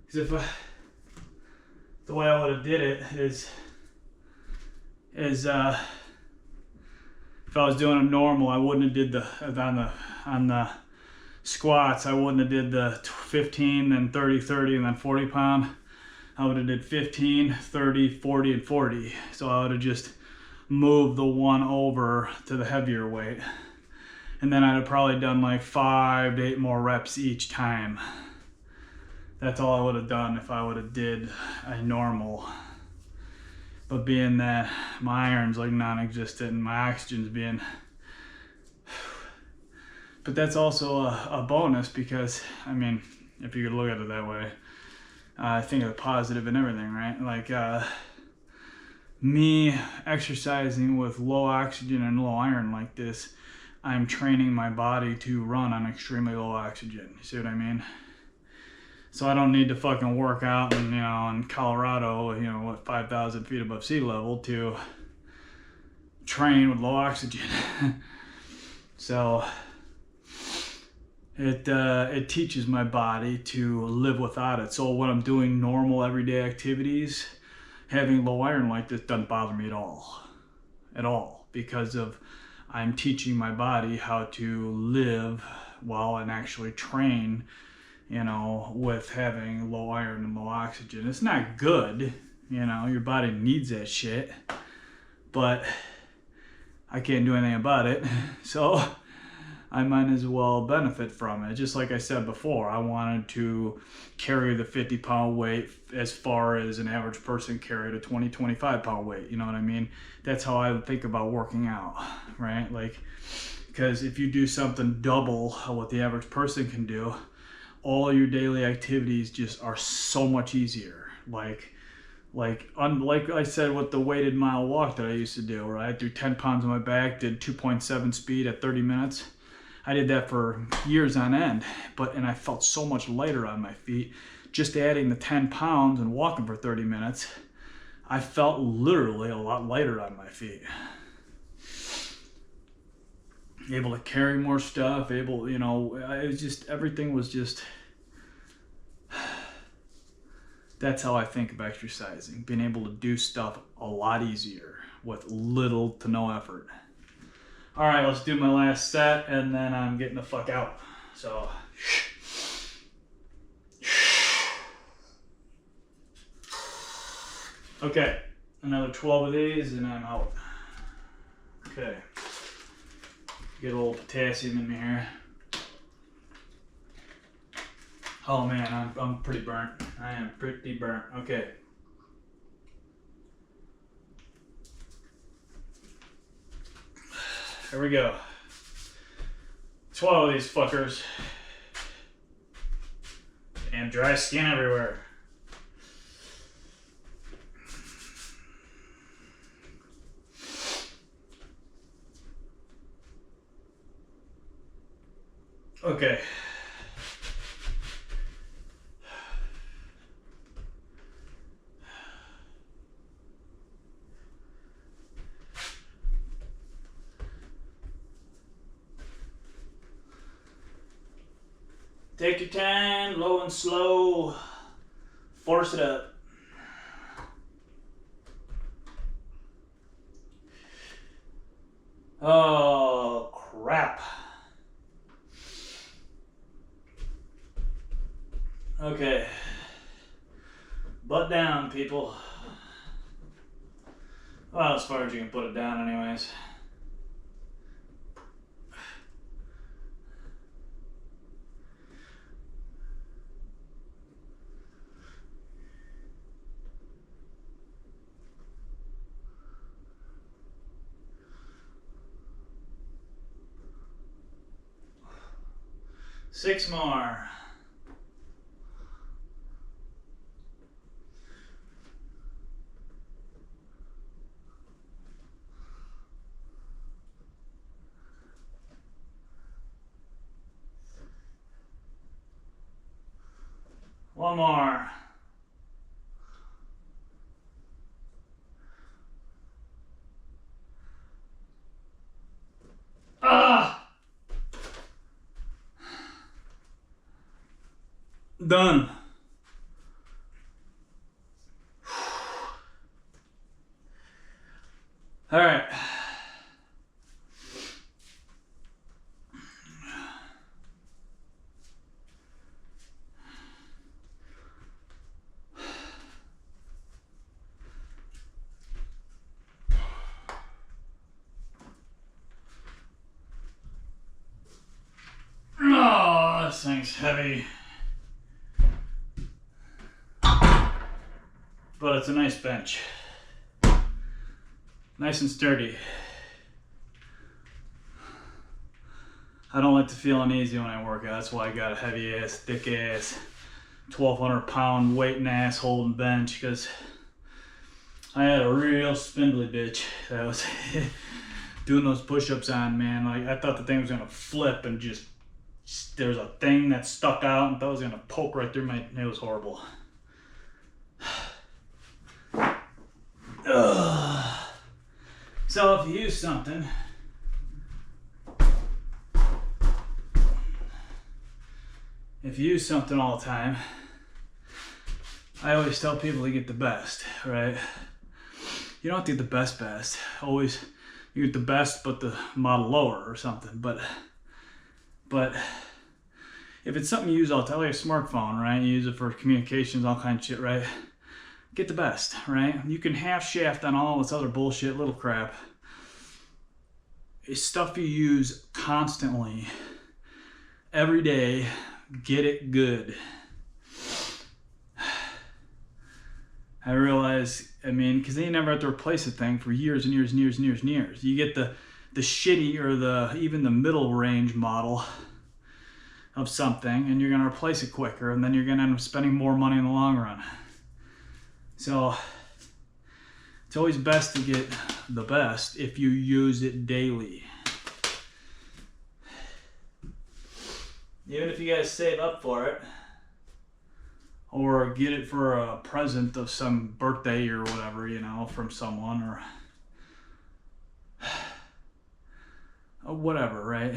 because the way I would have did it is if I was doing it normal, I wouldn't have did on the squats. I wouldn't have did the 15 then 30 30 and then 40 pound. I would have did 15 30 40 and 40. So I would have just moved the one over to the heavier weight, and then I'd have probably done like 5 to 8 more reps each time. That's all I would have done if I would have did a normal. But being that my iron's like non-existent and my oxygen's being, but that's also a bonus because, I mean, if you could look at it that way, I think of the positive and everything, right? Like me exercising with low oxygen and low iron like this, I'm training my body to run on extremely low oxygen. You see what I mean? So I don't need to fucking work out in, in Colorado, 5,000 feet above sea level to train with low oxygen. So it teaches my body to live without it. So when I'm doing normal everyday activities, having low iron like this doesn't bother me at all, because I'm teaching my body how to live well and actually train, with having low iron and low oxygen. It's not good, your body needs that shit, but I can't do anything about it. So I might as well benefit from it. Just like I said before, I wanted to carry the 50-pound weight as far as an average person carried a 20, 25-pound weight. You know what I mean? That's how I would think about working out, right? Like, because if you do something double what the average person can do, all your daily activities just are so much easier. Like I said with the weighted mile walk that I used to do, right? I threw 10 pounds on my back, did 2.7 speed at 30 minutes. I did that for years on end, and I felt so much lighter on my feet. Just adding the 10 pounds and walking for 30 minutes, I felt literally a lot lighter on my feet. Able to carry more stuff, it was just, everything was just, that's how I think of exercising. Being able to do stuff a lot easier with little to no effort. All right, let's do my last set and then I'm getting the fuck out. So, okay, another 12 of these and I'm out. Okay, Get a little potassium in me here. Oh man, I'm pretty burnt. I am pretty burnt. Okay. Here we go. Swallow these fuckers. And dry skin everywhere. Okay. Take your time, low and slow. Force it up. Oh, crap. Okay. Butt down, people. Well, as far as you can put it down anyways. Six more. One more. Ah! Done. All right. Oh, this thing's heavy. But it's a nice bench. Nice and sturdy. I don't like to feel uneasy when I work out. That's why I got a heavy ass, thick ass, 1,200 pound weighting ass holding bench, because I had a real spindly bitch that was doing those push-ups on, man. Like, I thought the thing was gonna flip and just, there's a thing that stuck out and thought it was gonna poke right through my, it was horrible. Ugh. So if you use something, all the time, I always tell people to get the best, right? You don't have to get the best. Always, you get the best, but the model lower or something. But if it's something you use all the time, like a smartphone, right? You use it for communications, all kinds of shit, right? Get the best, right? You can half shaft on all this other bullshit, little crap. It's stuff you use constantly, every day. Get it good. I realize, I mean, because then you never have to replace a thing for years and years and years and years and years. You get the shitty or even the middle range model of something, and you're gonna replace it quicker, and then you're gonna end up spending more money in the long run. So it's always best to get the best if you use it daily. Even if you guys save up for it, or get it for a present of some birthday or whatever, you know, from someone, or whatever, right?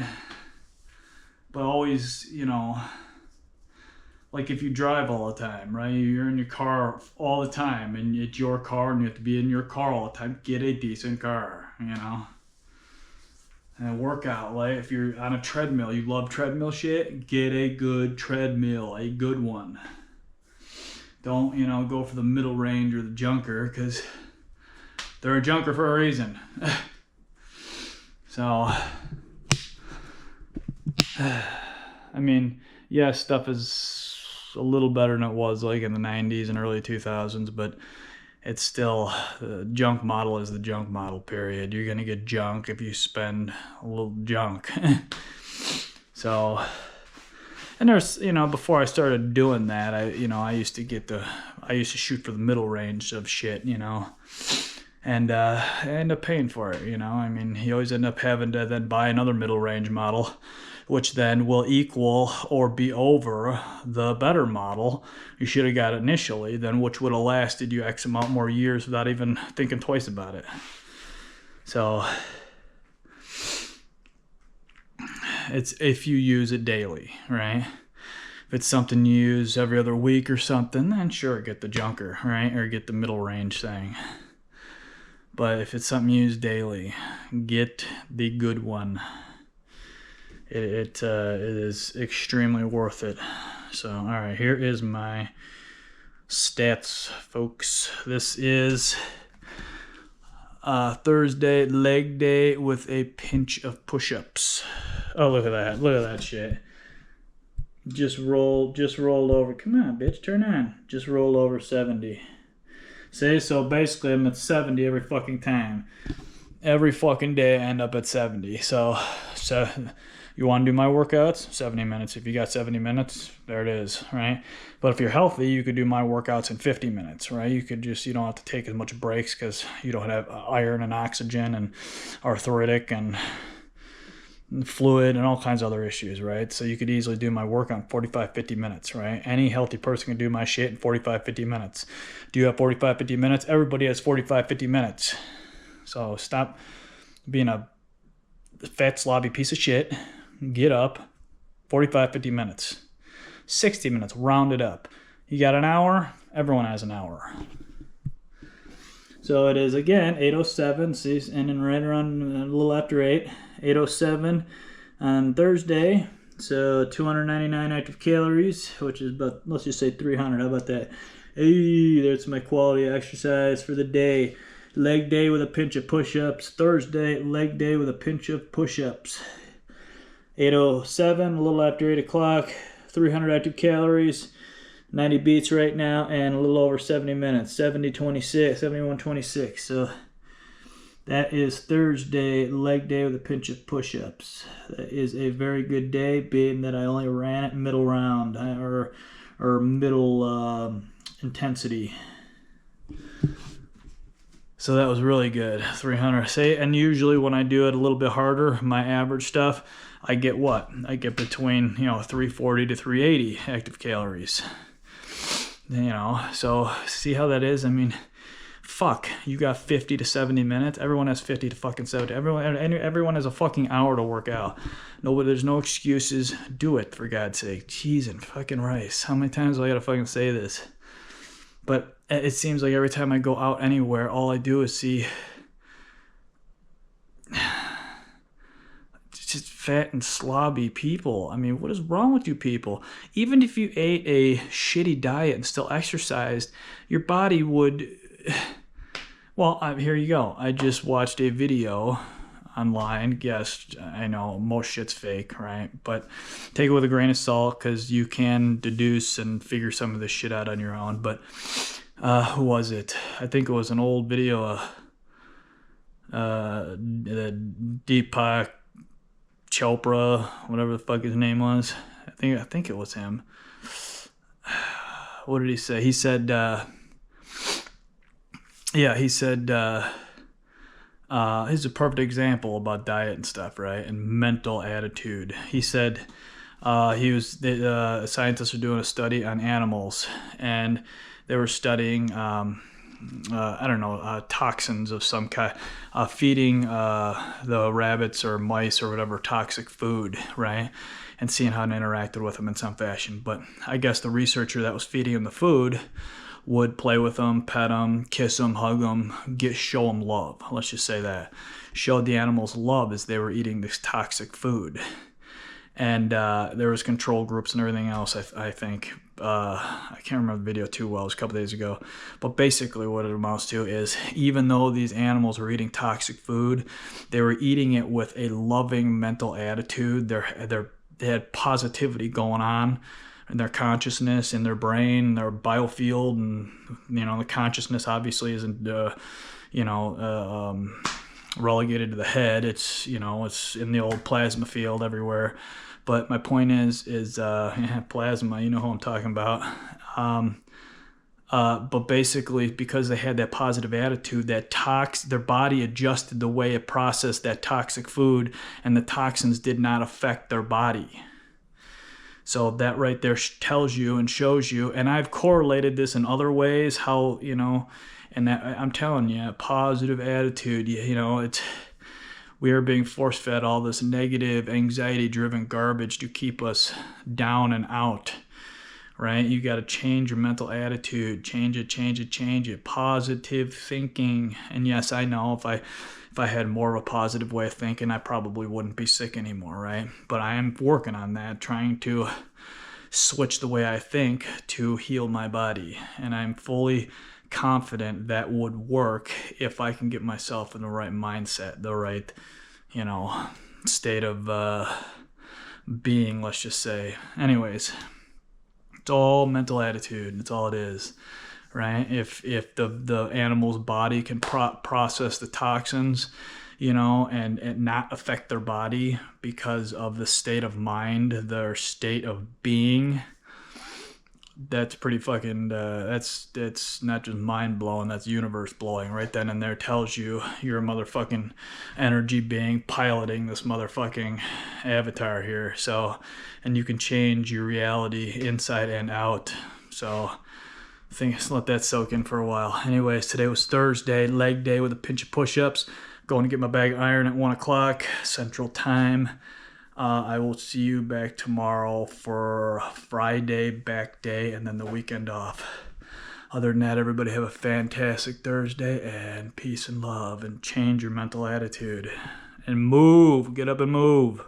But always, you know, like if you drive all the time, right? You're in your car all the time, and it's your car, and you have to be in your car all the time. Get a decent car, you know? And workout, like if you're on a treadmill, you love treadmill shit, get a good treadmill, a good one. Don't, you know, go for the middle range or the junker, because they're a junker for a reason. So, I mean, yeah, stuff is a little better than it was like in the 90s and early 2000s, but it's still, the junk model is the junk model, period. You're going to get junk if you spend a little junk. So, and there's, before I started doing that, I used to shoot for the middle range of shit, and I end up paying for it, I mean, you always end up having to then buy another middle range model, which then will equal or be over the better model you should have got initially, then which would have lasted you X amount more years without even thinking twice about it. So it's if you use it daily, right? If it's something you use every other week or something, then sure, get the junker, right? Or get the middle range thing. But if it's something you use daily, get the good one. It is extremely worth it. So, all right, here is my stats, folks. This is Thursday leg day with a pinch of push-ups. Oh, look at that! Look at that shit. Just rolled over. Come on, bitch, turn on. Just rolled over 70. See, so basically I'm at 70 every fucking time. Every fucking day I end up at 70. So you want to do my workouts? 70 minutes. If you got 70 minutes, there it is, right? But if you're healthy, you could do my workouts in 50 minutes, right? You don't have to take as much breaks because you don't have iron and oxygen and arthritic and fluid and all kinds of other issues, right? So you could easily do my workout in 45, 50 minutes, right? Any healthy person can do my shit in 45, 50 minutes. Do you have 45, 50 minutes? Everybody has 45, 50 minutes. So stop being a fat, slobby piece of shit. Get up, 45, 50 minutes. 60 minutes, round it up. You got an hour? Everyone has an hour. So it is, again, 8:07, see, ending right around a little after 8. 8:07 on Thursday. So 299 active calories, which is about, let's just say 300. How about that? Hey, that's my quality exercise for the day. Leg day with a pinch of push-ups. Thursday, leg day with a pinch of push-ups. 8:07, a little after 8 o'clock. 300 active calories. 90 beats right now, and a little over 70 minutes. 71:26. So that is Thursday, leg day with a pinch of push-ups. That is a very good day, being that I only ran it middle round, or middle intensity. So that was really good. 300. And usually when I do it a little bit harder, my average stuff, I get what? I get between 340 to 380 active calories. So see how that is? I mean, fuck, you got 50 to 70 minutes. Everyone has 50 to fucking 70. Everyone has a fucking hour to work out. There's no excuses. Do it, for God's sake. Cheese and fucking rice. How many times do I gotta fucking say this? But it seems like every time I go out anywhere, all I do is see just fat and slobby people. I mean, what is wrong with you people? Even if you ate a shitty diet and still exercised, your body would... Well, here you go. I just watched a video online. Yes, I know most shit's fake, right? But take it with a grain of salt, because you can deduce and figure some of this shit out on your own. But who was it? I think it was an old video. Deepak Chopra, whatever the fuck his name was. I think it was him. What did he say? He said, he's a perfect example about diet and stuff, right? And mental attitude. He said scientists were doing a study on animals, and they were studying toxins of some kind, feeding the rabbits or mice or whatever toxic food, right? And seeing how it interacted with them in some fashion. But I guess the researcher that was feeding them the food would play with them, pet them, kiss them, hug them, show them love. Let's just say that. Showed the animals love as they were eating this toxic food. And there was control groups and everything else, I think. I can't remember the video too well. It was a couple days ago. But basically what it amounts to is, even though these animals were eating toxic food, they were eating it with a loving mental attitude. Their they had positivity going on in their consciousness, in their brain, their biofield, and the consciousness obviously isn't relegated to the head. It's it's in the old plasma field everywhere. But my point is plasma. You know who I'm talking about. But basically, because they had that positive attitude, their body adjusted the way it processed that toxic food, and the toxins did not affect their body. So that right there tells you and shows you, and I've correlated this in other ways, how, and that, I'm telling you, positive attitude, we are being force-fed all this negative, anxiety-driven garbage to keep us down and out. Right? You got to change your mental attitude, change it. Positive thinking. And yes, I know if I had more of a positive way of thinking, I probably wouldn't be sick anymore, right? But I am working on that, trying to switch the way I think to heal my body. And I'm fully confident that would work if I can get myself in the right mindset, the right, state of being, let's just say. Anyways, it's all mental attitude. That's all it is, right? If the animal's body can process the toxins, and not affect their body because of the state of mind, their state of being, that's pretty fucking, that's not just mind blowing, that's universe blowing. Right then and there tells you you're a motherfucking energy being piloting this motherfucking avatar here. So, and you can change your reality inside and out. So let that soak in for a while. Anyways, today was Thursday, leg day with a pinch of push-ups. Going to get my bag of iron at 1 o'clock Central Time. I will see you back tomorrow for Friday back day and then the weekend off. Other than that, everybody have a fantastic Thursday, and peace and love, and change your mental attitude and move. Get up and move.